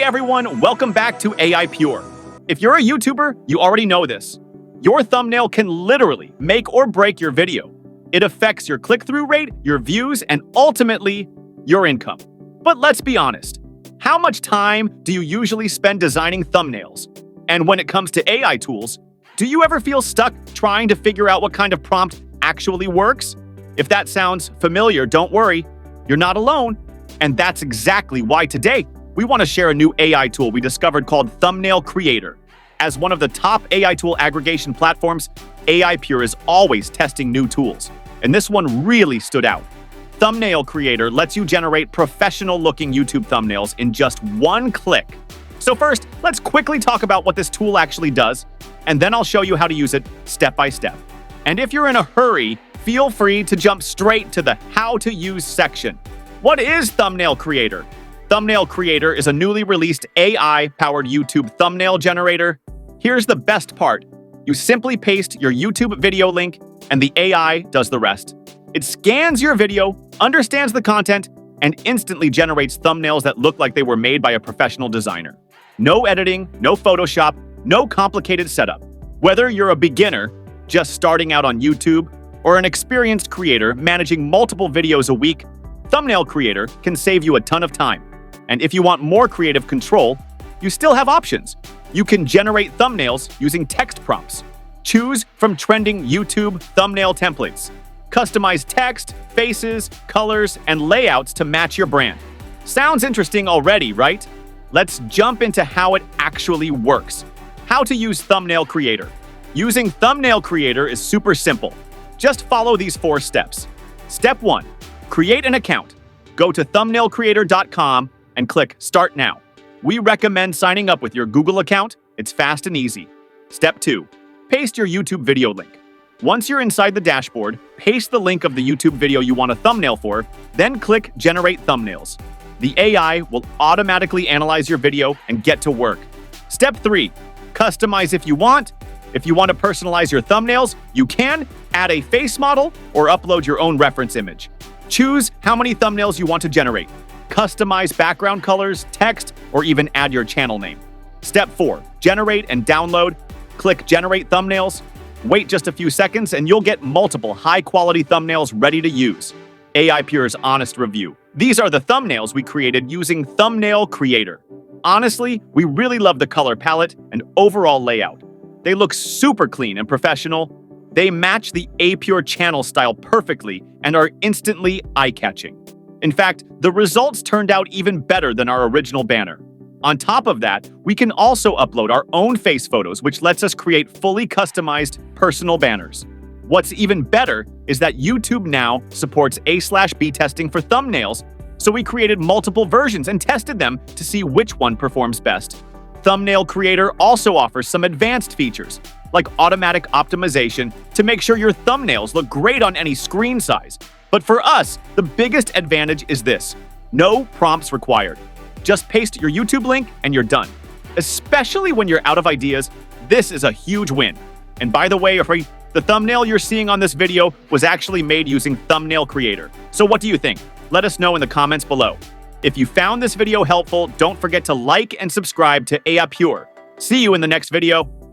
everyone, welcome back to AIPURE. If you're a YouTuber, you already know this. Your thumbnail can literally make or break your video. It affects your click-through rate, your views, and ultimately, your income. But let's be honest, how much time do you usually spend designing thumbnails? And when it comes to AI tools, do you ever feel stuck trying to figure out what kind of prompt actually works? If that sounds familiar, don't worry, you're not alone. And that's exactly why today, we want to share a new AI tool we discovered called ThumbnailCreator. As one of the top AI tool aggregation platforms, AIPURE is always testing new tools, and this one really stood out. ThumbnailCreator lets you generate professional-looking YouTube thumbnails in just one click. So first, let's quickly talk about what this tool actually does, and then I'll show you how to use it step by step. And if you're in a hurry, feel free to jump straight to the How to Use section. What is ThumbnailCreator? ThumbnailCreator is a newly released AI-powered YouTube thumbnail generator. Here's the best part. You simply paste your YouTube video link, and the AI does the rest. It scans your video, understands the content, and instantly generates thumbnails that look like they were made by a professional designer. No editing, no Photoshop, no complicated setup. Whether you're a beginner, just starting out on YouTube, or an experienced creator managing multiple videos a week, ThumbnailCreator can save you a ton of time. And if you want more creative control, you still have options. You can generate thumbnails using text prompts. Choose from trending YouTube thumbnail templates. Customize text, faces, colors, and layouts to match your brand. Sounds interesting already, right? Let's jump into how it actually works. How to use ThumbnailCreator. Using ThumbnailCreator is super simple. Just follow these 4 steps. Step 1. Create an account. Go to ThumbnailCreator.com and click Start Now. We recommend signing up with your Google account. It's fast and easy. Step 2. Paste your YouTube video link. Once you're inside the dashboard, paste the link of the YouTube video you want a thumbnail for, then click Generate Thumbnails. The AI will automatically analyze your video and get to work. Step 3. Customize if you want. If you want to personalize your thumbnails, you can add a face model or upload your own reference image. Choose how many thumbnails you want to generate. Customize background colors, text, or even add your channel name. Step 4. Generate and download. Click Generate Thumbnails. Wait just a few seconds and you'll get multiple high-quality thumbnails ready to use. AIPURE's honest review. These are the thumbnails we created using ThumbnailCreator. Honestly, we really love the color palette and overall layout. They look super clean and professional. They match the AIPURE channel style perfectly and are instantly eye-catching. In fact, the results turned out even better than our original banner. On top of that, we can also upload our own face photos, which lets us create fully customized personal banners. What's even better is that YouTube now supports A/B testing for thumbnails, so we created multiple versions and tested them to see which one performs best. ThumbnailCreator also offers some advanced features, like automatic optimization to make sure your thumbnails look great on any screen size. But for us, the biggest advantage is this: no prompts required. Just paste your YouTube link and you're done. Especially when you're out of ideas, this is a huge win. And by the way, the thumbnail you're seeing on this video was actually made using ThumbnailCreator. So what do you think? Let us know in the comments below. If you found this video helpful, don't forget to like and subscribe to AIPURE. See you in the next video.